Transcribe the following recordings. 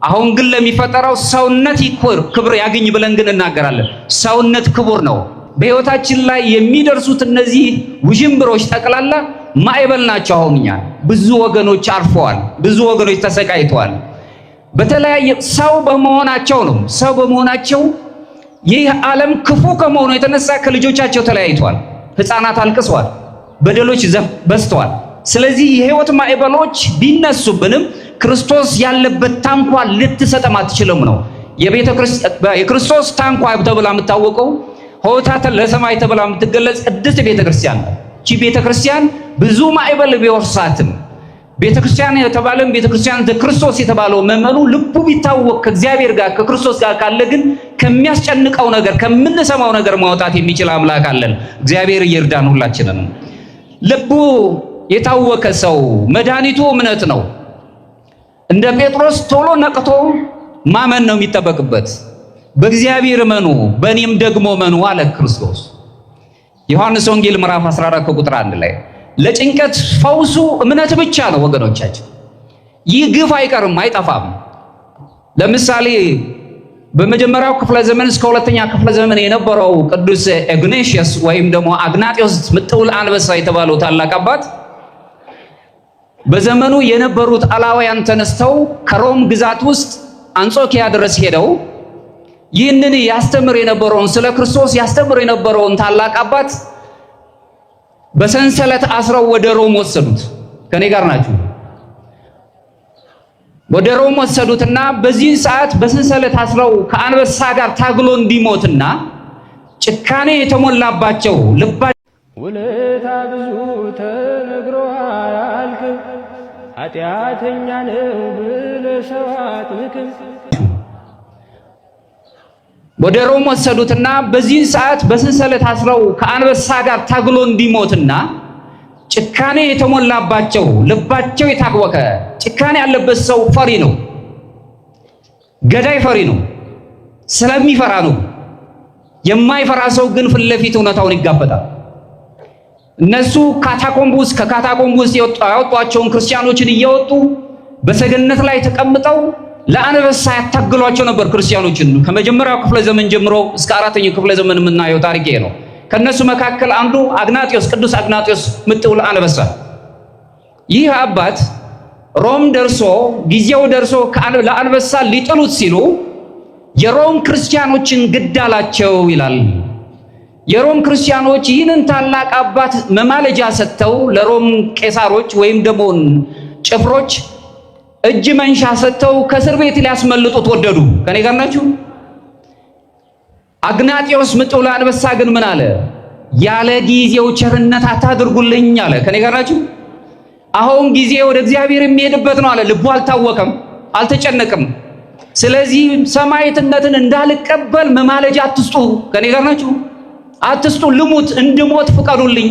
አሁን ግን ለሚፈጠረው ሰውነት ክብር ያገኝ ብለን ግን እናገራለን። ሰውነት ክቡር ነው። በህይወታችን ላይ የሚደርሱት እነዚህ ውዥንብሮች ጠቅላላ ማዕበል ናቸው። አሁን ብዙ ወገኖች አርፈዋል፣ ብዙ ወገኖች ተሰቃይተዋል። በተለያየ ሰው በመሆናቸው ነው። ሰው በመሆናቸው ይህ ዓለም ክፉ ከመሆኑ የተነሳ ከልጆቻቸው ተለያይተዋል። ህፃናት አልቅሰዋል፣ በደሎች በዝተዋል። ስለዚህ የህይወት ማዕበሎች ቢነሱብንም ክርስቶስ ያለበት ታንኳ ልትሰጠም አትችልም ነው። የክርስቶስ ታንኳ ተብላ የምታወቀው ሆታተ ለሰማይ ተብላ የምትገለጽ ቅድስት ቤተክርስቲያን ነው። እቺ ቤተክርስቲያን ብዙ ማዕበል ቢወርሳትም ቤተክርስቲያን የተባለም ቤተክርስቲያን ክርስቶስ የተባለው መመኑ ልቡ ቢታወቅ ከእግዚአብሔር ጋር ከክርስቶስ ጋር ካለ ግን ከሚያስጨንቀው ነገር ከምንሰማው ነገር ማውጣት የሚችል አምላክ አለን። እግዚአብሔር ይርዳን ሁላችንን። ልቡ የታወከ ሰው መድኃኒቱ እምነት ነው። እንደ ጴጥሮስ ቶሎ ነቅቶ ማመን ነው የሚጠበቅበት። በእግዚአብሔር እመኑ በእኔም ደግሞ እመኑ አለ ክርስቶስ። ዮሐንስ ወንጌል ምዕራፍ 14 ቁጥር 1 ላይ ለጭንቀት ፈውሱ እምነት ብቻ ነው ወገኖቻችን። ይህ ግፍ አይቀርም አይጠፋም። ለምሳሌ በመጀመሪያው ክፍለ ዘመን እስከ ሁለተኛ ክፍለ ዘመን የነበረው ቅዱስ ኢግናቲዮስ ወይም ደግሞ አግናጢዮስ ምጥውል አንበሳ የተባለው ታላቅ አባት በዘመኑ የነበሩት አላውያን ተነስተው ከሮም ግዛት ውስጥ አንጾኪያ ድረስ ሄደው ይህንን ያስተምር የነበረውን ስለ ክርስቶስ ያስተምር የነበረውን ታላቅ አባት በሰንሰለት አስረው ወደ ሮም ወሰዱት። ከኔ ጋር ናችሁ? ወደ ሮም ወሰዱትና በዚህ ሰዓት በሰንሰለት አስረው ከአንበሳ ጋር ታግሎ እንዲሞትና ጭካኔ የተሞላባቸው ልባቸው ውለታ ብዙ ተነግሮ አያልቅም፣ ኃጢአተኛ ነው ብለህ ሰው አትንቅም። ወደ ሮም ወሰዱትና በዚህ ሰዓት በሰንሰለት አስረው ከአንበሳ ጋር ታግሎ እንዲሞትና ጭካኔ የተሞላባቸው ልባቸው የታወከ ጭካኔ ያለበት ሰው ፈሪ ነው። ገዳይ ፈሪ ነው። ስለሚፈራ ነው። የማይፈራ ሰው ግን ፊት ለፊት እውነታውን ይጋፈጣል። እነሱ ከካታኮምብ ውስጥ ያወጧቸውን ክርስቲያኖችን እየወጡ በሰገነት ላይ ተቀምጠው ለአንበሳ ያታገሏቸው ነበር። ክርስቲያኖችን ከመጀመሪያው ክፍለ ዘመን ጀምሮ እስከ አራተኛው ክፍለ ዘመን የምናየው ታሪክ ነው። ከነሱ መካከል አንዱ አግናጢዮስ ቅዱስ አግናጢዮስ ምጥውል አንበሳ። ይህ አባት ሮም ደርሶ ጊዜው ደርሶ ለአንበሳ ሊጥሉት ሲሉ የሮም ክርስቲያኖችን ግዳላቸው ይላል። የሮም ክርስቲያኖች ይህንን ታላቅ አባት መማለጃ ሰጥተው ለሮም ቄሳሮች ወይም ደግሞ ጭፍሮች እጅ መንሻ ሰጥተው ከእስር ቤት ሊያስመልጡት ወደዱ። ከኔ ጋር ናችሁ? አግናጢዮስ ምጥውል አንበሳ ግን ምን አለ? ያለ ጊዜው ቸርነት አታድርጉልኝ አለ። ከኔ ጋር ናችሁ? አሁን ጊዜ ወደ እግዚአብሔር የሚሄድበት ነው አለ። ልቡ አልታወቀም፣ አልተጨነቅም። ስለዚህ ሰማዕትነትን እንዳልቀበል መማለጃ አትስጡ። ከኔ ጋር ናችሁ? አትስጡ። ልሙት፣ እንድሞት ፍቀዱልኝ።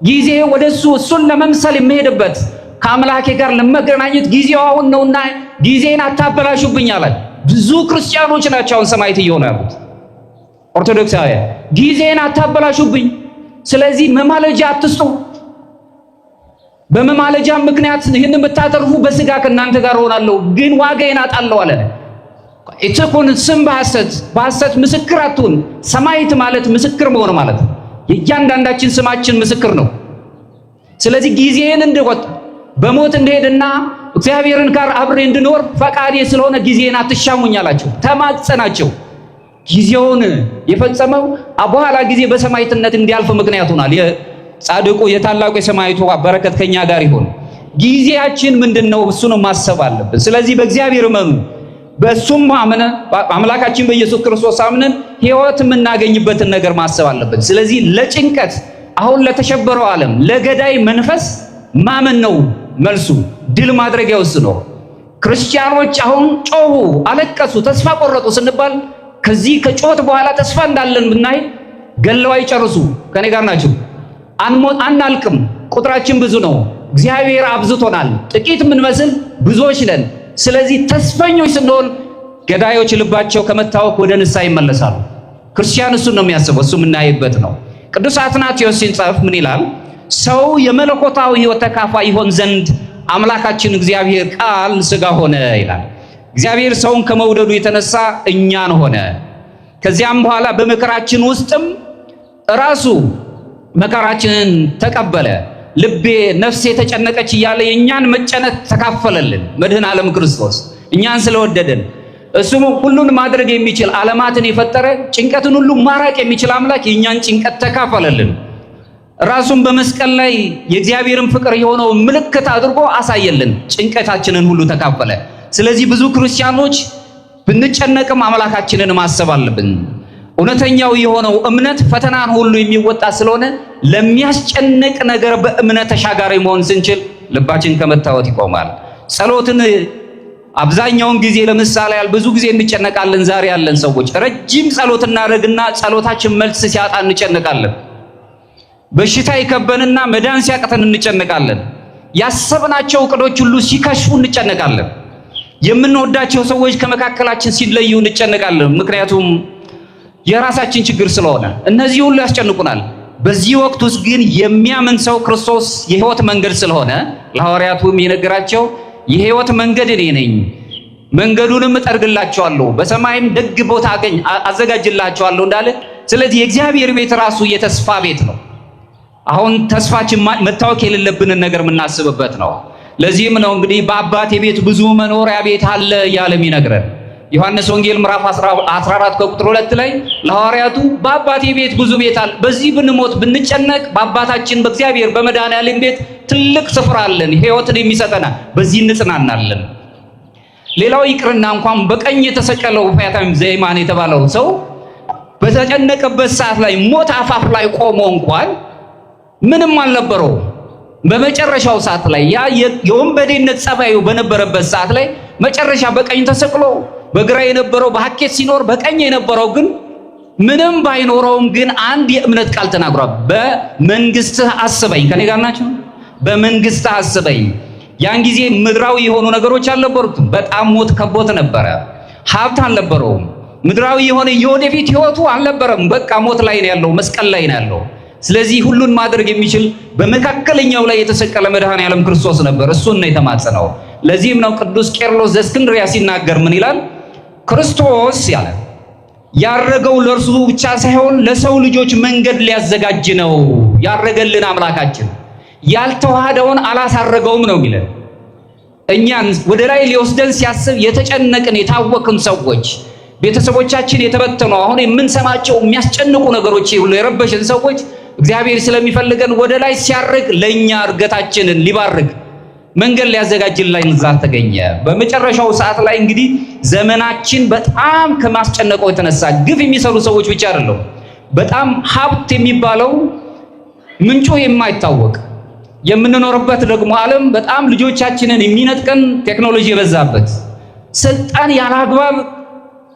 ጊዜ ወደሱ እሱን ለመምሰል የሚሄድበት ከአምላኬ ጋር ለመገናኘት ጊዜው አሁን ነውና ጊዜን አታበላሹብኝ አለ። ብዙ ክርስቲያኖች ናቸው አሁን ሰማዕት እየሆኑ ያሉት ኦርቶዶክሳውያን። ጊዜን አታበላሹብኝ፣ ስለዚህ መማለጃ አትስጡ። በመማለጃ ምክንያት ይህንን ብታተርፉ በስጋ ከእናንተ ጋር ሆናለሁ፣ ግን ዋጋዬን አጣለሁ አለ። እትኩን ስም በሐሰት ምስክር አትሁን። ሰማዕት ማለት ምስክር መሆን ማለት ነው። የእያንዳንዳችን ስማችን ምስክር ነው። ስለዚህ ጊዜን እንድቆጥ በሞት እንደሄድና እግዚአብሔርን ጋር አብሬ እንድኖር ፈቃዴ ስለሆነ ጊዜን አትሻሙኝ አላቸው፣ ተማጸናቸው። ጊዜውን የፈጸመው በኋላ ጊዜ በሰማዕትነት እንዲያልፍ ምክንያት ሆኗል። የጻድቁ የታላቁ የሰማዕቱ በረከት ከኛ ጋር ይሁን። ጊዜያችን ምንድነው? እሱን ማሰብ አለብን። ስለዚህ በእግዚአብሔር እመኑ፣ በእሱም አምነን አምላካችን በኢየሱስ ክርስቶስ አምነን ሕይወት የምናገኝበትን ነገር ማሰብ አለብን። ስለዚህ ለጭንቀት አሁን ለተሸበረው ዓለም ለገዳይ መንፈስ ማመን ነው መልሱ። ድል ማድረግ ነው። ክርስቲያኖች አሁን ጮሁ፣ አለቀሱ፣ ተስፋ ቆረጡ ስንባል ከዚህ ከጮት በኋላ ተስፋ እንዳለን ብናይ ገለው አይጨርሱ። ከኔ ጋር ናችሁ? አናልቅም። ቁጥራችን ብዙ ነው። እግዚአብሔር አብዝቶናል። ጥቂት የምንመስል ብዙዎች ነን። ስለዚህ ተስፈኞች ስንሆን ገዳዮች ልባቸው ከመታወክ ወደ ንስሐ ይመለሳሉ። ክርስቲያን እሱን ነው የሚያስበው። እሱ የምናይበት ነው። ቅዱስ አትናቴዎስ ሲጽፍ ምን ይላል? ሰው የመለኮታዊ ሕይወት ተካፋይ ይሆን ዘንድ አምላካችን እግዚአብሔር ቃል ሥጋ ሆነ ይላል። እግዚአብሔር ሰውን ከመውደዱ የተነሳ እኛን ሆነ። ከዚያም በኋላ በመከራችን ውስጥም ራሱ መከራችንን ተቀበለ። ልቤ ነፍሴ ተጨነቀች እያለ የእኛን መጨነቅ ተካፈለልን። መድኃኔ ዓለም ክርስቶስ እኛን ስለወደደን እሱም ሁሉን ማድረግ የሚችል ዓለማትን የፈጠረ ጭንቀትን ሁሉ ማራቅ የሚችል አምላክ የእኛን ጭንቀት ተካፈለልን። ራሱን በመስቀል ላይ የእግዚአብሔርን ፍቅር የሆነው ምልክት አድርጎ አሳየልን። ጭንቀታችንን ሁሉ ተካፈለ። ስለዚህ ብዙ ክርስቲያኖች ብንጨነቅም አምላካችንን ማሰብ አለብን። እውነተኛው የሆነው እምነት ፈተናን ሁሉ የሚወጣ ስለሆነ ለሚያስጨንቅ ነገር በእምነት ተሻጋሪ መሆን ስንችል ልባችን ከመታወት ይቆማል። ጸሎትን አብዛኛውን ጊዜ ለምሳሌ ብዙ ጊዜ እንጨነቃለን። ዛሬ ያለን ሰዎች ረጅም ጸሎት እናደርግና ጸሎታችን መልስ ሲያጣ እንጨነቃለን። በሽታ ይከበንና መዳን ሲያቅተን እንጨነቃለን። ያሰብናቸው ዕቅዶች ሁሉ ሲከሽፉ እንጨነቃለን። የምንወዳቸው ሰዎች ከመካከላችን ሲለዩ እንጨነቃለን። ምክንያቱም የራሳችን ችግር ስለሆነ እነዚህ ሁሉ ያስጨንቁናል። በዚህ ወቅት ውስጥ ግን የሚያምን ሰው ክርስቶስ የሕይወት መንገድ ስለሆነ ለሐዋርያቱም የነገራቸው የሕይወት መንገድ እኔ ነኝ፣ መንገዱንም እጠርግላቸዋለሁ፣ በሰማይም ደግ ቦታ አዘጋጅላቸዋለሁ እንዳለ። ስለዚህ የእግዚአብሔር ቤት ራሱ የተስፋ ቤት ነው። አሁን ተስፋችን መታወክ የሌለብንን ነገር የምናስብበት ነው። ለዚህም ነው እንግዲህ በአባቴ ቤት ብዙ መኖሪያ ቤት አለ እያለም ይነግረን። ዮሐንስ ወንጌል ምዕራፍ 14 ከቁጥር 2 ላይ ለሐዋርያቱ በአባቴ ቤት ብዙ ቤት አለ፣ በዚህ ብንሞት ብንጨነቅ በአባታችን በእግዚአብሔር በመድኃኔዓለም ቤት ትልቅ ስፍራ አለን፣ ሕይወትን የሚሰጠናል፣ በዚህ እንጽናናለን። ሌላው ይቅርና እንኳን በቀኝ የተሰቀለው ፈያታዊ ዘይማን የተባለው ሰው በተጨነቀበት ሰዓት ላይ ሞት አፋፍ ላይ ቆሞ እንኳን ምንም አልነበረው። በመጨረሻው ሰዓት ላይ ያ የወንበዴነት ጸባዩ በነበረበት ሰዓት ላይ መጨረሻ በቀኝ ተሰቅሎ በግራ የነበረው በሐኬት ሲኖር በቀኝ የነበረው ግን ምንም ባይኖረውም ግን አንድ የእምነት ቃል ተናግሯል። በመንግስትህ አስበኝ። ከኔ ጋር ናቸው። በመንግስትህ አስበኝ። ያን ጊዜ ምድራዊ የሆኑ ነገሮች አልነበሩትም። በጣም ሞት ከቦት ነበረ። ሀብት አልነበረውም። ምድራዊ የሆነ የወደፊት ህይወቱ አልነበረም። በቃ ሞት ላይ ነው ያለው፣ መስቀል ላይ ነው ያለው። ስለዚህ ሁሉን ማድረግ የሚችል በመካከለኛው ላይ የተሰቀለ መድኃኔዓለም ክርስቶስ ነበር። እሱን ነው የተማጸነው። ለዚህም ነው ቅዱስ ቄርሎስ ዘእስክንድርያ ሲናገር ምን ይላል? ክርስቶስ ያለ ያረገው ለእርሱ ብቻ ሳይሆን ለሰው ልጆች መንገድ ሊያዘጋጅ ነው። ያረገልን አምላካችን ያልተዋሃደውን አላሳረገውም ነው የሚለን። እኛን ወደ ላይ ሊወስደን ሲያስብ የተጨነቅን የታወክን ሰዎች፣ ቤተሰቦቻችን የተበተኑ አሁን የምንሰማቸው የሚያስጨንቁ ነገሮች ሁሉ የረበሽን ሰዎች እግዚአብሔር ስለሚፈልገን ወደ ላይ ሲያርግ ለኛ እርገታችንን ሊባርክ መንገድ ሊያዘጋጅልን እዛ ተገኘ። በመጨረሻው ሰዓት ላይ እንግዲህ ዘመናችን በጣም ከማስጨነቀው የተነሳ ግፍ የሚሰሩ ሰዎች ብቻ አይደለም፣ በጣም ሀብት የሚባለው ምንጩ የማይታወቅ የምንኖርበት ደግሞ ዓለም በጣም ልጆቻችንን የሚነጥቀን ቴክኖሎጂ የበዛበት ስልጣን ያላግባብ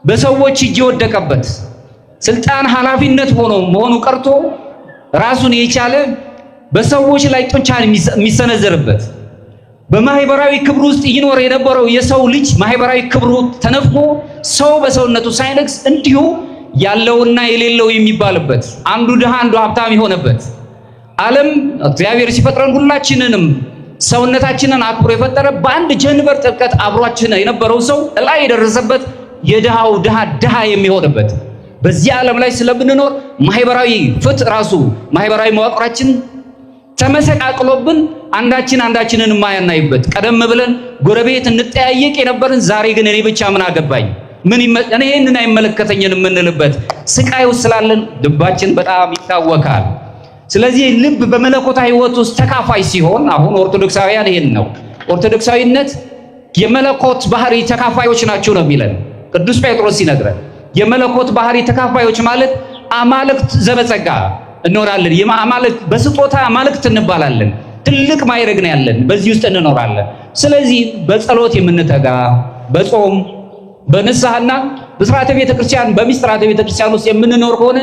በሰዎች እጅ የወደቀበት ስልጣን ኃላፊነት መሆኑ ቀርቶ ራሱን የቻለ በሰዎች ላይ ጡንቻን የሚሰነዘርበት በማህበራዊ ክብር ውስጥ ይኖር የነበረው የሰው ልጅ ማህበራዊ ክብሩ ተነፍጎ ሰው በሰውነቱ ሳይነግስ እንዲሁ ያለውና የሌለው የሚባልበት አንዱ ድሃ አንዱ ሀብታም የሆነበት ዓለም እግዚአብሔር ሲፈጥረን ሁላችንንም ሰውነታችንን አክብሮ የፈጠረ በአንድ ጀንበር ጥልቀት አብሯችን የነበረው ሰው ላይ የደረሰበት የድሃው ድሃ የሚሆንበት በዚህ ዓለም ላይ ስለምንኖር ማህበራዊ ፍትህ ራሱ ማህበራዊ መዋቅራችን ተመሰቃቅሎብን አንዳችንን የማያናይበት ቀደም ብለን ጎረቤት እንጠያየቅ የነበርን ዛሬ ግን እኔ ብቻ ምን አገባኝ እኔ ይሄንን አይመለከተኝም የምንልበት ስቃይ ውስጥ ስላለን ልባችን በጣም ይታወካል። ስለዚህ ልብ በመለኮታዊ ሕይወት ውስጥ ተካፋይ ሲሆን አሁን ኦርቶዶክሳውያን ይሄን ነው ኦርቶዶክሳዊነት የመለኮት ባህሪ ተካፋዮች ናቸው ነው የሚለን ቅዱስ ጴጥሮስ ሲነግረን። የመለኮት ባህሪ ተካፋዮች ማለት አማልክት ዘበጸጋ እንኖራለን። የአማልክት በስጦታ አማልክት እንባላለን። ትልቅ ማይረግ ነው ያለን፣ በዚህ ውስጥ እንኖራለን። ስለዚህ በጸሎት የምንተጋ በጾም በንስሐና በሥርዓተ ቤተክርስቲያን በሚስጥራተ ቤተክርስቲያን ውስጥ የምንኖር ከሆነ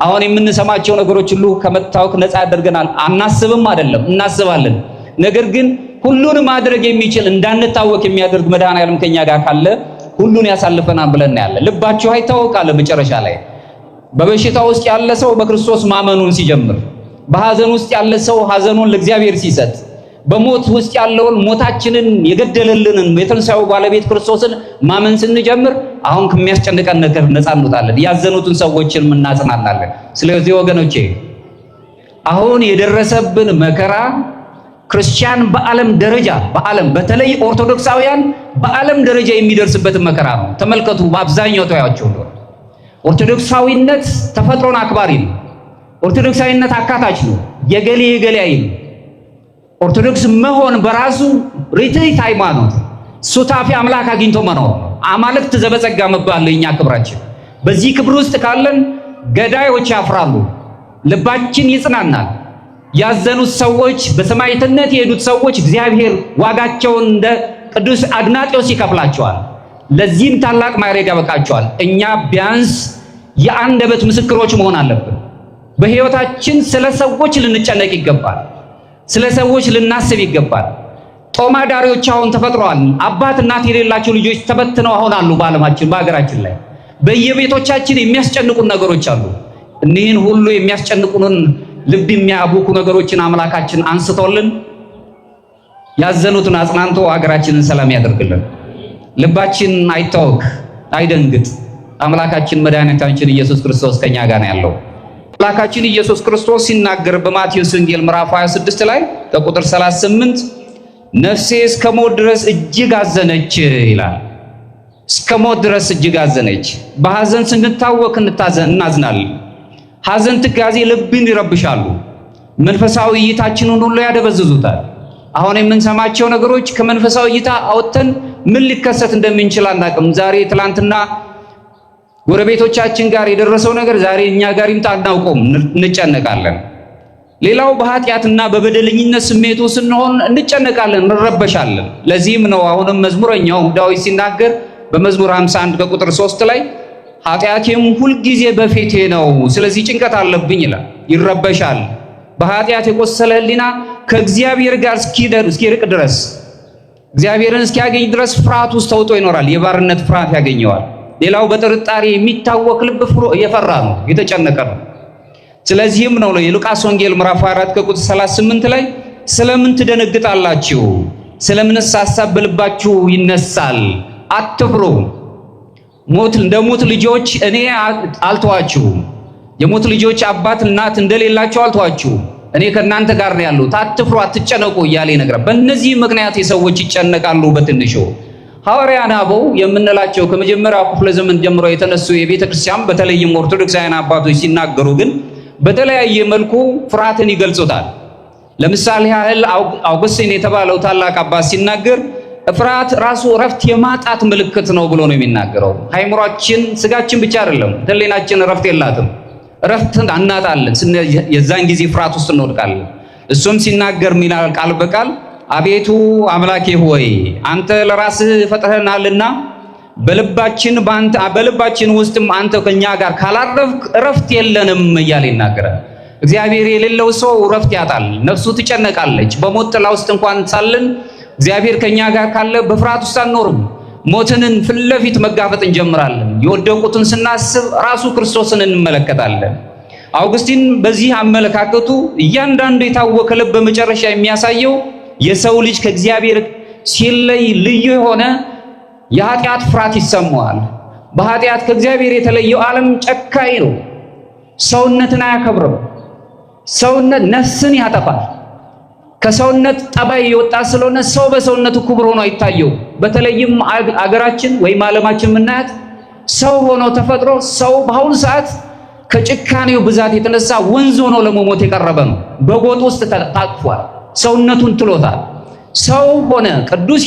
አሁን የምንሰማቸው ነገሮች ሁሉ ከመታወክ ነፃ ያደርገናል። አናስብም አይደለም እናስባለን። ነገር ግን ሁሉን ማድረግ የሚችል እንዳንታወክ የሚያደርግ መድኃኔዓለም ከኛ ጋር ካለ ሁሉን ያሳልፈናል ብለን ያለ ልባችሁ አይታወቃል። መጨረሻ ላይ በበሽታ ውስጥ ያለ ሰው በክርስቶስ ማመኑን ሲጀምር፣ በሐዘን ውስጥ ያለ ሰው ሐዘኑን ለእግዚአብሔር ሲሰጥ፣ በሞት ውስጥ ያለውን ሞታችንን የገደለልንን የትንሣኤው ባለቤት ክርስቶስን ማመን ስንጀምር አሁን ከሚያስጨንቀን ነገር ነፃ እንወጣለን። ያዘኑትን ሰዎችን እናጽናናለን። ስለዚህ ወገኖቼ አሁን የደረሰብን መከራ ክርስቲያን በዓለም ደረጃ በተለይ ኦርቶዶክሳውያን በዓለም ደረጃ የሚደርስበትን መከራ ነው። ተመልከቱ። በአብዛኛው ተያቸው ኦርቶዶክሳዊነት ተፈጥሮን አክባሪ ነው። ኦርቶዶክሳዊነት አካታች ነው። የገሌ አይል። ኦርቶዶክስ መሆን በራሱ ርትዕት ሃይማኖት ሱታፊ አምላክ አግኝቶ መኖር ነው። አማልክት ዘበጸጋ መባል የኛ ክብራችን። በዚህ ክብር ውስጥ ካለን ገዳዮች ያፍራሉ፣ ልባችን ይጽናናል። ያዘኑት ሰዎች፣ በሰማዕትነት የሄዱት ሰዎች እግዚአብሔር ዋጋቸውን እንደ ቅዱስ አግናጤዎስ ይከፍላቸዋል። ለዚህም ታላቅ ማዕረግ ያበቃቸዋል። እኛ ቢያንስ የአንደበት ምስክሮች መሆን አለብን። በሕይወታችን ስለ ሰዎች ልንጨነቅ ይገባል። ስለ ሰዎች ልናስብ ይገባል። ጦማዳሪዎች አሁን ተፈጥረዋል። አባት እናት የሌላቸው ልጆች ተበትነው አሁን አሉ በዓለማችን በሀገራችን ላይ። በየቤቶቻችን የሚያስጨንቁን ነገሮች አሉ። እኒህን ሁሉ የሚያስጨንቁንን ልብ የሚያቡኩ ነገሮችን አምላካችን አንስቶልን ያዘኑትን አጽናንቶ ሀገራችንን ሰላም ያደርግልን። ልባችን አይታወክ አይደንግጥ። አምላካችን መድኃኒታችን ኢየሱስ ክርስቶስ ከኛ ጋር ነው ያለው። አምላካችን ኢየሱስ ክርስቶስ ሲናገር በማቴዎስ ወንጌል ምዕራፍ 26 ላይ ከቁጥር 38 ነፍሴ እስከ ሞት ድረስ እጅግ አዘነች ይላል። እስከ ሞት ድረስ እጅግ አዘነች። በሐዘን ስንታወክ እናዝናለን። ሐዘን፣ ትካዜ ልብን ይረብሻሉ። መንፈሳዊ እይታችንን ሁሉ ያደበዝዙታል። አሁን የምንሰማቸው ነገሮች ከመንፈሳዊ እይታ አውጥተን ምን ሊከሰት እንደምንችል አናውቅም። ዛሬ ትላንትና ጎረቤቶቻችን ጋር የደረሰው ነገር ዛሬ እኛ ጋር ይምጣ አናውቀውም፣ እንጨነቃለን። ሌላው በኃጢአትና በበደለኝነት ስሜቱ ስንሆን እንጨነቃለን፣ እንረበሻለን። ለዚህም ነው አሁንም መዝሙረኛው ዳዊት ሲናገር በመዝሙር 51 ከቁጥር 3 ላይ ኃጢአቴም ሁልጊዜ በፊቴ ነው፣ ስለዚህ ጭንቀት አለብኝ ይላል። ይረበሻል። በኃጢአት የቆሰለ ሕሊና ከእግዚአብሔር ጋር እስኪርቅ ድረስ እግዚአብሔርን እስኪያገኝ ድረስ ፍርሃት ውስጥ ተውጦ ይኖራል። የባርነት ፍርሃት ያገኘዋል። ሌላው በጥርጣሬ የሚታወክ ልብ የፈራ ነው፣ የተጨነቀ ነው። ስለዚህም ነው የሉቃስ ወንጌል ምዕራፍ 4 ከቁጥር 38 ላይ ስለምን ትደነግጣላችሁ? ስለምንስ ሐሳብ በልባችሁ ይነሳል? አትፍሩ፣ እንደ ሞት ልጆች እኔ አልተዋችሁም። የሞት ልጆች አባት እናት እንደሌላቸው አልተዋችሁም። እኔ ከእናንተ ጋር ነው ያለሁት። አትፍሩ፣ አትጨነቁ እያለ ይነግራል። በእነዚህ ምክንያት የሰዎች ይጨነቃሉ በትንሹ። ሐዋርያነ አበው የምንላቸው ከመጀመሪያው ክፍለ ዘመን ጀምሮ የተነሱ የቤተ ክርስቲያን በተለይም ኦርቶዶክሳውያን አባቶች ሲናገሩ ግን በተለያየ መልኩ ፍርሃትን ይገልጹታል። ለምሳሌ ያህል አውግስቲን የተባለው ታላቅ አባት ሲናገር ፍርሃት ራሱ እረፍት የማጣት ምልክት ነው ብሎ ነው የሚናገረው። ሃይምሯችን ስጋችን ብቻ አይደለም ሕሊናችን እረፍት የላትም። እረፍትን እናጣለን። የዛን ጊዜ ፍርሃት ውስጥ እንወድቃለን። እሱም ሲናገር ሚናል ቃል በቃል አቤቱ አምላኬ ሆይ አንተ ለራስህ ፈጥረናልና በልባችን ውስጥም አንተ ከኛ ጋር ካላረፍክ እረፍት የለንም እያለ ይናገራል። እግዚአብሔር የሌለው ሰው እረፍት ያጣል፣ ነፍሱ ትጨነቃለች። በሞት ጥላ ውስጥ እንኳን ሳለን እግዚአብሔር ከኛ ጋር ካለ በፍርሃት ውስጥ አንኖርም። ሞትንን ፊት ለፊት መጋፈጥ እንጀምራለን። የወደቁትን ስናስብ ራሱ ክርስቶስን እንመለከታለን። አውግስቲን በዚህ አመለካከቱ እያንዳንዱ የታወከ ልብ በመጨረሻ የሚያሳየው የሰው ልጅ ከእግዚአብሔር ሲለይ ልዩ የሆነ የኃጢአት ፍርሃት ይሰማዋል። በኃጢአት ከእግዚአብሔር የተለየው ዓለም ጨካኝ ነው። ሰውነትን አያከብርም። ሰውነት ነፍስን ያጠፋል። ከሰውነት ጠባይ የወጣ ስለሆነ ሰው በሰውነቱ ክቡር ሆኖ አይታየው። በተለይም አገራችን ወይም ዓለማችን የምናያት ሰው ሆኖ ተፈጥሮ ሰው በአሁኑ ሰዓት ከጭካኔው ብዛት የተነሳ ወንዝ ሆኖ ለመሞት የቀረበ ነው። በጎጥ ውስጥ ታቅፏል። ሰውነቱን ጥሎታል። ሰው ሆነ። ቅዱስ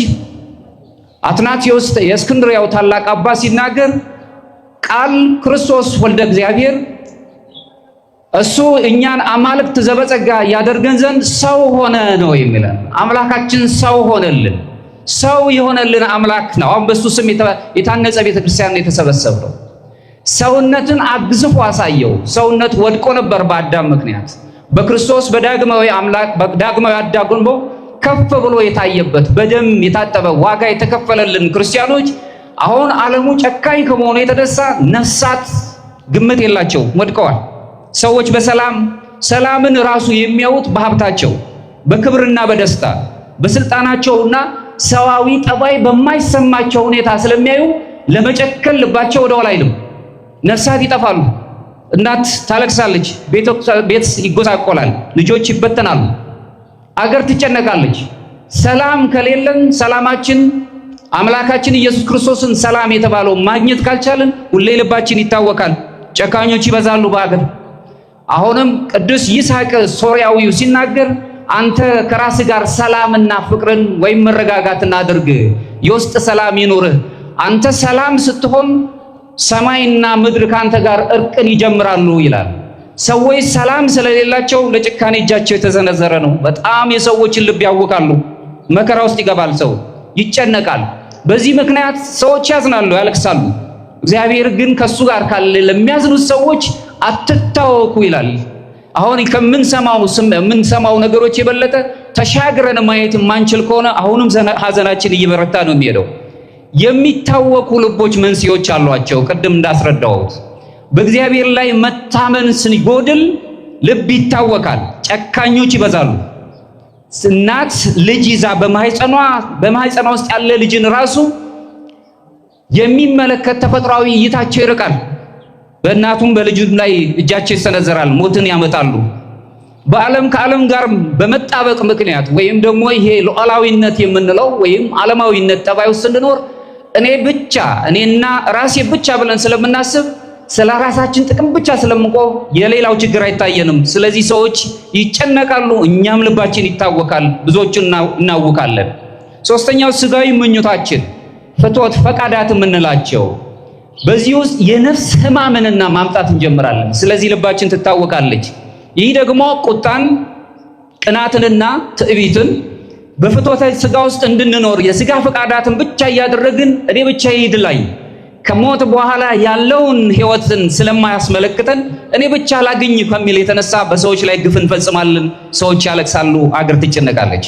አትናቴዎስ የእስክንድርያው ታላቅ አባት ሲናገር ቃል ክርስቶስ ወልደ እግዚአብሔር እሱ እኛን አማልክት ዘበጸጋ ያደርገን ዘንድ ሰው ሆነ ነው የሚለን። አምላካችን ሰው ሆነልን። ሰው የሆነልን አምላክ ነው። አሁን በሱ ስም የታነጸ ቤተክርስቲያን የተሰበሰበው ሰውነትን አግዝፎ አሳየው። ሰውነት ወድቆ ነበር በአዳም ምክንያት። በክርስቶስ በዳግማዊ አምላክ በዳግማዊ አዳግሞ ከፍ ብሎ የታየበት በደም የታጠበ ዋጋ የተከፈለልን ክርስቲያኖች አሁን ዓለሙ ጨካኝ ከመሆኑ የተነሳ ነፍሳት ግምት የላቸው ወድቀዋል። ሰዎች ሰላምን ራሱ የሚያዩት በሀብታቸው በክብርና በደስታ በስልጣናቸውና ሰዋዊ ጠባይ በማይሰማቸው ሁኔታ ስለሚያዩ ለመጨከል ልባቸው ወደ ኋላ አይልም። ነፍሳት ይጠፋሉ። እናት ታለቅሳለች፣ ቤት ይጎሳቆላል፣ ልጆች ይበተናሉ፣ አገር ትጨነቃለች። ሰላም ከሌለን ሰላማችን አምላካችን ኢየሱስ ክርስቶስን ሰላም የተባለው ማግኘት ካልቻለን ሁሌ ልባችን ይታወካል፣ ጨካኞች ይበዛሉ በአገር። አሁንም ቅዱስ ይስሐቅ ሶርያዊው ሲናገር አንተ ከራስ ጋር ሰላምና ፍቅርን ወይም መረጋጋትን አድርግ፣ የውስጥ ሰላም ይኑርህ። አንተ ሰላም ስትሆን ሰማይና ምድር ካንተ ጋር እርቅን ይጀምራሉ ይላል። ሰዎች ሰላም ስለሌላቸው ለጭካኔ እጃቸው የተዘነዘረ ነው። በጣም የሰዎችን ልብ ያውካሉ። መከራ ውስጥ ይገባል፣ ሰው ይጨነቃል። በዚህ ምክንያት ሰዎች ያዝናሉ፣ ያለቅሳሉ። እግዚአብሔር ግን ከሱ ጋር ካለ ለሚያዝኑት ሰዎች አትታወኩ ይላል። አሁን ከምንሰማው ነገሮች የበለጠ ተሻግረን ማየት የማንችል ከሆነ አሁንም ሐዘናችን እየበረታ ነው የሚሄደው። የሚታወኩ ልቦች መንስኤዎች አሏቸው። ቅድም እንዳስረዳሁት በእግዚአብሔር ላይ መታመን ስንጎድል ልብ ይታወካል፣ ጨካኞች ይበዛሉ። እናት ልጅ ይዛ በማህፀኗ ውስጥ ያለ ልጅን ራሱ የሚመለከት ተፈጥሯዊ እይታቸው ይርቃል። በእናቱም በልጁም ላይ እጃቸው ይሰነዘራል፣ ሞትን ያመጣሉ። ከዓለም ጋር በመጣበቅ ምክንያት ወይም ደግሞ ይሄ ሉዓላዊነት የምንለው ወይም ዓለማዊነት ጠባይ ውስጥ ስንኖር እኔና ራሴ ብቻ ብለን ስለምናስብ ስለ ራሳችን ጥቅም ብቻ ስለምንቆም የሌላው ችግር አይታየንም። ስለዚህ ሰዎች ይጨነቃሉ፣ እኛም ልባችን ይታወካል፣ ብዙዎችን እናውካለን። ሶስተኛው ስጋዊ ምኞታችን ፍትወት ፈቃዳት የምንላቸው በዚህ ውስጥ የነፍስ ሕማምንና ማምጣት እንጀምራለን። ስለዚህ ልባችን ትታወቃለች። ይህ ደግሞ ቁጣን፣ ቅናትንና ትዕቢትን በፍትወተ ስጋ ውስጥ እንድንኖር የስጋ ፈቃዳትን ብቻ እያደረግን እኔ ብቻ ይድላኝ ከሞት በኋላ ያለውን ሕይወትን ስለማያስመለክተን እኔ ብቻ ላግኝ ከሚል የተነሳ በሰዎች ላይ ግፍ እንፈጽማለን። ሰዎች ያለቅሳሉ፣ አገር ትጨነቃለች።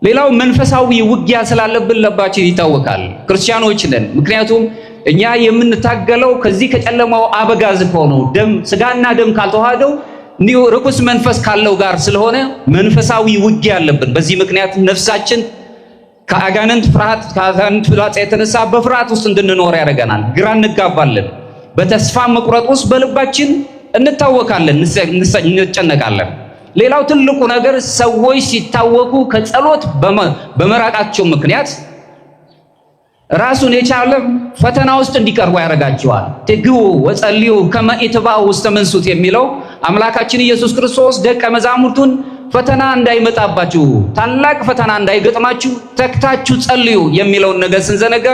ሌላው መንፈሳዊ ውጊያ ስላለብን ልባችን ይታወቃል። ክርስቲያኖች ነን። ምክንያቱም እኛ የምንታገለው ከዚህ ከጨለማው አበጋዝ ከሆነው ስጋና ደም ካልተዋሃደው እንዲሁ ርኩስ መንፈስ ካለው ጋር ስለሆነ መንፈሳዊ ውጊያ አለብን። በዚህ ምክንያት ነፍሳችን ከአጋንንት ፍላጻ የተነሳ በፍርሃት ውስጥ እንድንኖር ያደርገናል። ግራ እንጋባለን። በተስፋ መቁረጥ ውስጥ በልባችን እንታወካለን፣ እንጨነቃለን። ሌላው ትልቁ ነገር ሰዎች ሲታወኩ ከጸሎት በመራቃቸው ምክንያት ራሱን የቻለ ፈተና ውስጥ እንዲቀርቡ ያደርጋቸዋል። ትግው ወጸልዩ ከመ ኢትባኡ ውስተ መንሱት የሚለው አምላካችን ኢየሱስ ክርስቶስ ደቀ መዛሙርቱን ፈተና እንዳይመጣባችሁ፣ ታላቅ ፈተና እንዳይገጥማችሁ ተግታችሁ ጸልዩ የሚለውን ነገር ስንዘነጋ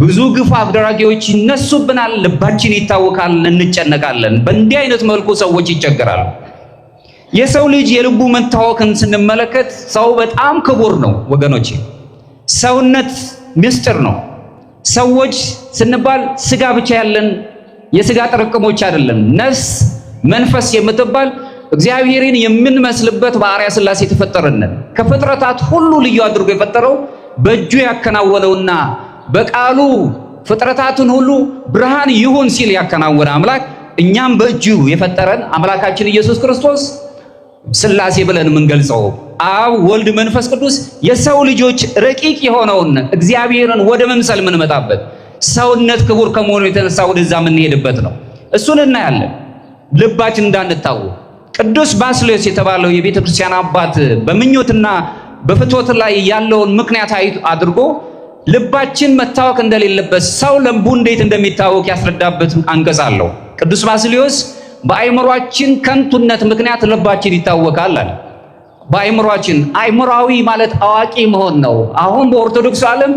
ብዙ ግፍ አድራጊዎች ይነሱብናል፣ ልባችን ይታወካል፣ እንጨነቃለን። በእንዲህ አይነት መልኩ ሰዎች ይቸገራሉ። የሰው ልጅ የልቡ መታወክን ስንመለከት ሰው በጣም ክቡር ነው ወገኖቼ። ሰውነት ምስጢር ነው። ሰዎች ስንባል ስጋ ብቻ ያለን የስጋ ጥርቅሞች አይደለም። ነፍስ መንፈስ የምትባል እግዚአብሔርን የምንመስልበት በአርአያ ሥላሴ የተፈጠረን ከፍጥረታት ሁሉ ልዩ አድርጎ የፈጠረው በእጁ ያከናወነውና በቃሉ ፍጥረታትን ሁሉ ብርሃን ይሁን ሲል ያከናወነ አምላክ እኛም በእጁ የፈጠረን አምላካችን ኢየሱስ ክርስቶስ ሥላሴ ብለን የምንገልጸው አብ ወልድ መንፈስ ቅዱስ የሰው ልጆች ረቂቅ የሆነውን እግዚአብሔርን ወደ መምሰል የምንመጣበት ሰውነት ክቡር ከመሆኑ የተነሳ ወደዛ የምንሄድበት ነው። እሱን እናያለን። ልባችን እንዳንታወክ ቅዱስ ባስልዮስ የተባለው የቤተ ክርስቲያን አባት በምኞትና በፍትወት ላይ ያለውን ምክንያት አድርጎ ልባችን መታወክ እንደሌለበት ሰው ልቡ እንዴት እንደሚታወክ ያስረዳበት አንቀጽ አለው። ቅዱስ ባስልዮስ በአይምሯችን ከንቱነት ምክንያት ልባችን ይታወካል አለ። በአይምሯችን አይምሯዊ ማለት አዋቂ መሆን ነው። አሁን በኦርቶዶክስ ዓለም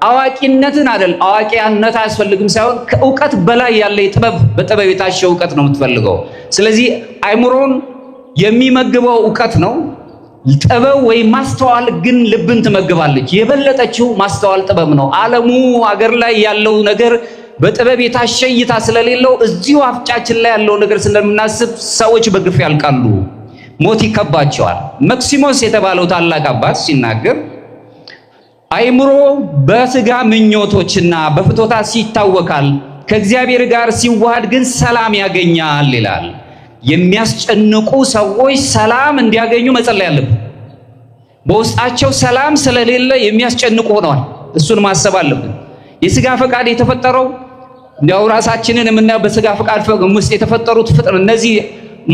አዋቂነትን አይደል አዋቂያነት አያስፈልግም ሳይሆን ከእውቀት በላይ ያለ በጥበብ የታሸ እውቀት ነው የምትፈልገው። ስለዚህ አይምሮን የሚመግበው እውቀት ነው። ጥበብ ወይም ማስተዋል ግን ልብን ትመግባለች። የበለጠችው ማስተዋል ጥበብ ነው። ዓለሙ አገር ላይ ያለው ነገር በጥበብ የታሸ እይታ ስለሌለው እዚሁ አፍጫችን ላይ ያለው ነገር ስለምናስብ ሰዎች በግፍ ያልቃሉ፣ ሞት ይከባቸዋል። መክሲሞስ የተባለው ታላቅ አባት ሲናገር አይምሮ በስጋ ምኞቶችና በፍትወታት ይታወካል፣ ከእግዚአብሔር ጋር ሲዋሃድ ግን ሰላም ያገኛል ይላል። የሚያስጨንቁ ሰዎች ሰላም እንዲያገኙ መጸለይ አለብን። በውስጣቸው ሰላም ስለሌለ የሚያስጨንቁ ሆነዋል። እሱን ማሰብ አለብን። የሥጋ ፈቃድ የተፈጠረው እንዲያው ራሳችንን የምናየው በሥጋ ፈቃድ ውስጥ የተፈጠሩት ፍጥር እነዚህ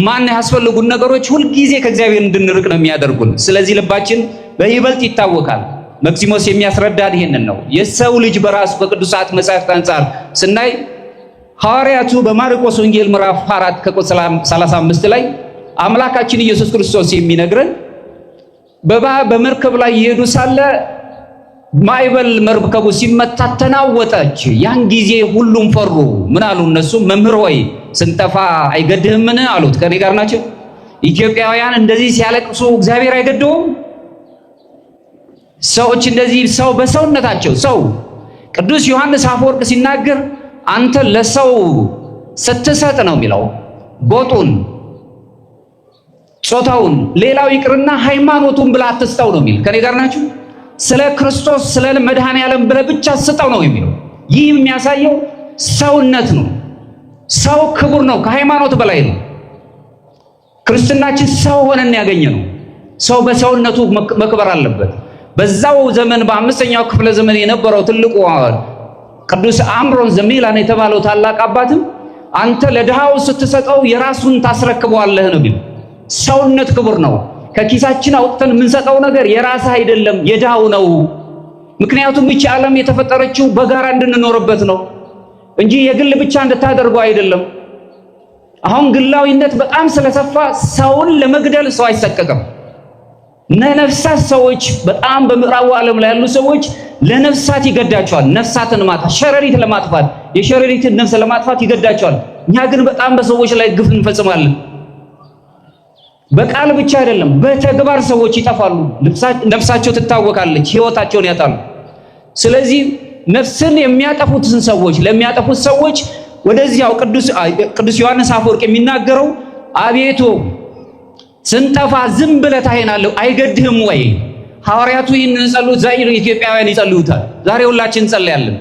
ማን ያስፈልጉን ነገሮች ሁልጊዜ ከእግዚአብሔር እንድንርቅ ነው የሚያደርጉን። ስለዚህ ልባችን በይበልጥ ይታወካል። መክሲሞስ የሚያስረዳን ይሄንን ነው። የሰው ልጅ በራሱ ከቅዱሳት መጻሕፍት አንጻር ስናይ ሐዋርያቱ በማርቆስ ወንጌል ምዕራፍ 4 ከቁጥር 35 ላይ አምላካችን ኢየሱስ ክርስቶስ የሚነግረን በመርከብ ላይ ይሄዱ ሳለ ማዕበል መርከቡ ሲመታ ተናወጠች። ያን ጊዜ ሁሉም ፈሩ። ምን አሉ እነሱ? መምህር ሆይ ስንጠፋ አይገድህምን አሉት። ከኔ ጋር ናቸው። ኢትዮጵያውያን እንደዚህ ሲያለቅሱ እግዚአብሔር አይገድውም? ሰዎች እንደዚህ ሰው በሰውነታቸው ሰው ቅዱስ ዮሐንስ አፈወርቅ ሲናገር አንተ ለሰው ስትሰጥ ነው የሚለው ቦቱን ጾታውን ሌላው ይቅርና ሃይማኖቱን ብላ አትስጠው ነው የሚል። ከኔ ጋር ናችሁ? ስለ ክርስቶስ ስለ መድኃኔዓለም ብለህ ብቻ ስጠው ነው የሚለው። ይህ የሚያሳየው ሰውነት ነው። ሰው ክቡር ነው፣ ከሃይማኖት በላይ ነው። ክርስትናችን ሰው ሆነን ያገኘ ነው። ሰው በሰውነቱ መክበር አለበት። በዛው ዘመን በአምስተኛው ክፍለ ዘመን የነበረው ትልቁ ቅዱስ አምሮን ዘሚላን የተባለው ታላቅ አባትም አንተ ለድሃው ስትሰጠው የራሱን ታስረክበዋለህ ነው የሚለው። ሰውነት ክቡር ነው። ከኪሳችን አውጥተን የምንሰጠው ነገር የራስህ አይደለም፣ የድሃው ነው። ምክንያቱም ይህች ዓለም የተፈጠረችው በጋራ እንድንኖርበት ነው እንጂ የግል ብቻ እንድታደርገው አይደለም። አሁን ግላዊነት በጣም ስለሰፋ ሰውን ለመግደል ሰው አይሰቀቅም። ለነፍሳት ሰዎች በጣም በምዕራቡ ዓለም ላይ ያሉ ሰዎች ለነፍሳት ይገዳቸዋል። ነፍሳትን ማጥፋት፣ ሸረሪት ለማጥፋት፣ የሸረሪትን ነፍስ ለማጥፋት ይገዳቸዋል። እኛ ግን በጣም በሰዎች ላይ ግፍ እንፈጽማለን። በቃል ብቻ አይደለም፣ በተግባር ሰዎች ይጠፋሉ። ነፍሳቸው ትታወካለች፣ ሕይወታቸውን ያጣሉ። ስለዚህ ነፍስን የሚያጠፉትን ሰዎች ለሚያጠፉት ሰዎች ወደዚያው ቅዱስ ዮሐንስ አፈወርቅ የሚናገረው አቤቱ ስንጠፋ ዝም ብለህ ታየናለህ አይገድህም ወይ? ሐዋርያቱ ይህንን ጸሎት ዛሬ ኢትዮጵያውያን ይጸልዩታል። ዛሬ ሁላችን እንጸልያለን።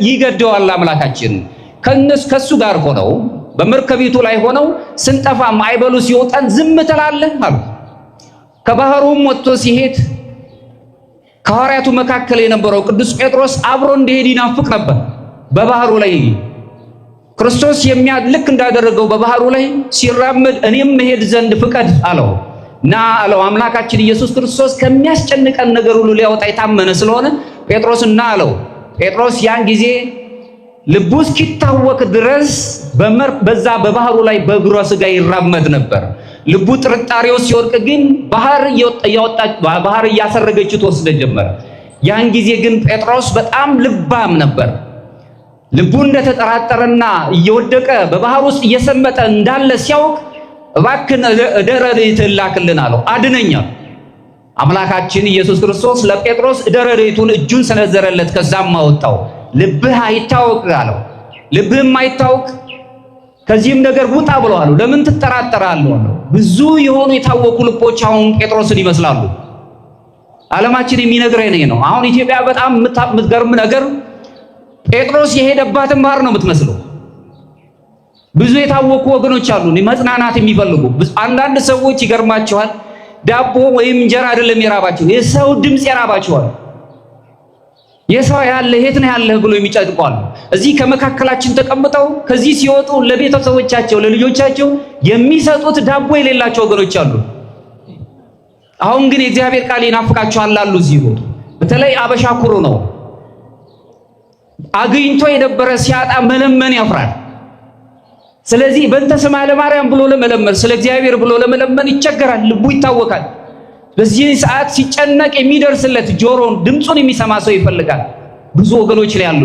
ይገደዋል አምላካችን። ከሱ ጋር ሆነው በመርከቢቱ ላይ ሆነው ስንጠፋ ማዕበሉ ሲወጣን ዝም ትላለህ አሉ። ከባህሩም ወጥቶ ሲሄድ ከሐዋርያቱ መካከል የነበረው ቅዱስ ጴጥሮስ አብሮ እንዲሄድ ይናፍቅ ነበር። በባህሩ ላይ ክርስቶስ ልክ እንዳደረገው በባህሩ ላይ ሲራመድ እኔም መሄድ ዘንድ ፍቀድ አለው። ና አለው። አምላካችን ኢየሱስ ክርስቶስ ከሚያስጨንቀን ነገር ሁሉ ሊያወጣ የታመነ ስለሆነ ጴጥሮስን ና አለው። ጴጥሮስ ያን ጊዜ ልቡ እስኪታወክ ድረስ በዛ በባህሩ ላይ በእግረ ሥጋ ይራመድ ነበር። ልቡ ጥርጣሬው ሲወድቅ ግን ባህር እያሰረገችው ተወስደ ጀመረ። ያን ጊዜ ግን ጴጥሮስ በጣም ልባም ነበር። ልቡ እንደተጠራጠረና እየወደቀ በባህር ውስጥ እየሰመጠ እንዳለ ሲያውቅ እባክን ደረድኤትህን ላክልን አለው። አድነኛ አምላካችን ኢየሱስ ክርስቶስ ለጴጥሮስ ደረድኤቱን እጁን ሰነዘረለት። ከዛም አወጣው። ልብህ አይታወቅ አለው። ልብህም አይታወቅ ከዚህም ነገር ውጣ ብለዋል። ለምን ትጠራጠራለህ አለው። ብዙ የሆኑ የታወቁ ልቦች አሁን ጴጥሮስን ይመስላሉ። ዓለማችን የሚነግረን ነው። አሁን ኢትዮጵያ በጣም የምትገርም ነገር ጴጥሮስ የሄደባትን ባህር ነው የምትመስለው። ብዙ የታወቁ ወገኖች አሉ መጽናናት የሚፈልጉ። አንዳንድ ሰዎች ይገርማቸዋል፣ ዳቦ ወይም እንጀራ አይደለም የራባቸው፣ የሰው ድምፅ የራባቸዋል። የሰው ያለ የት ነው ያለህ ብሎ የሚጨንቋል። እዚህ ከመካከላችን ተቀምጠው ከዚህ ሲወጡ ለቤተሰቦቻቸው ለልጆቻቸው የሚሰጡት ዳቦ የሌላቸው ወገኖች አሉ። አሁን ግን የእግዚአብሔር ቃል ይናፍቃቸዋል አሉ። እዚህ ወጡ። በተለይ አበሻ ኩሩ ነው። አግኝቶ የነበረ ሲያጣ መለመን ያፍራል። ስለዚህ በእንተ ስማ ለማርያም ብሎ ለመለመን ስለ እግዚአብሔር ብሎ ለመለመን ይቸገራል። ልቡ ይታወካል። በዚህ ሰዓት ሲጨነቅ የሚደርስለት ጆሮን ድምጹን የሚሰማ ሰው ይፈልጋል። ብዙ ወገኖች ላይ ያሉ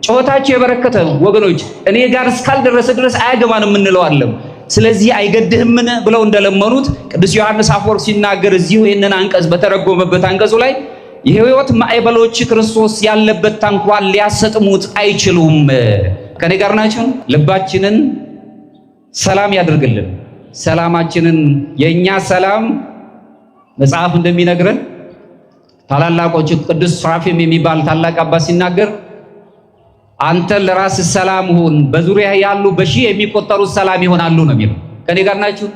ጩኸታቸው የበረከተ ወገኖች እኔ ጋር እስካልደረሰ ድረስ አያገባንም እንለዋለን። ስለዚህ አይገድህምን ብለው እንደለመኑት ቅዱስ ዮሐንስ አፈወርቅ ሲናገር እዚሁ ይህንን አንቀጽ በተረጎመበት አንቀጹ ላይ የሕይወት ማዕበሎች ክርስቶስ ያለበት ታንኳን ሊያሰጥሙት አይችሉም። ከኔ ጋር ናቸው። ልባችንን ሰላም ያድርግልን። ሰላማችንን የኛ ሰላም መጽሐፍ እንደሚነግረን ታላላቆቹ ቅዱስ ሱራፌም የሚባል ታላቅ አባት ሲናገር አንተ ለራስህ ሰላም ሁን፣ በዙሪያ ያሉ በሺህ የሚቆጠሩ ሰላም ይሆናሉ ነው የሚለው። ከኔ ጋር ናችሁ።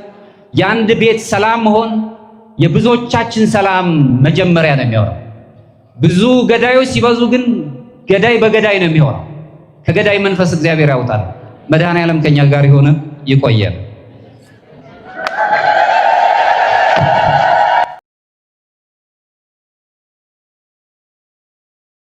የአንድ ቤት ሰላም መሆን የብዙዎቻችን ሰላም መጀመሪያ ነው የሚሆነው። ብዙ ገዳዮች ሲበዙ ግን ገዳይ በገዳይ ነው የሚሆነው። ከገዳይ መንፈስ እግዚአብሔር ያውጣል። መድኃኔዓለም ከኛ ጋር ይሆነ ይቆየን።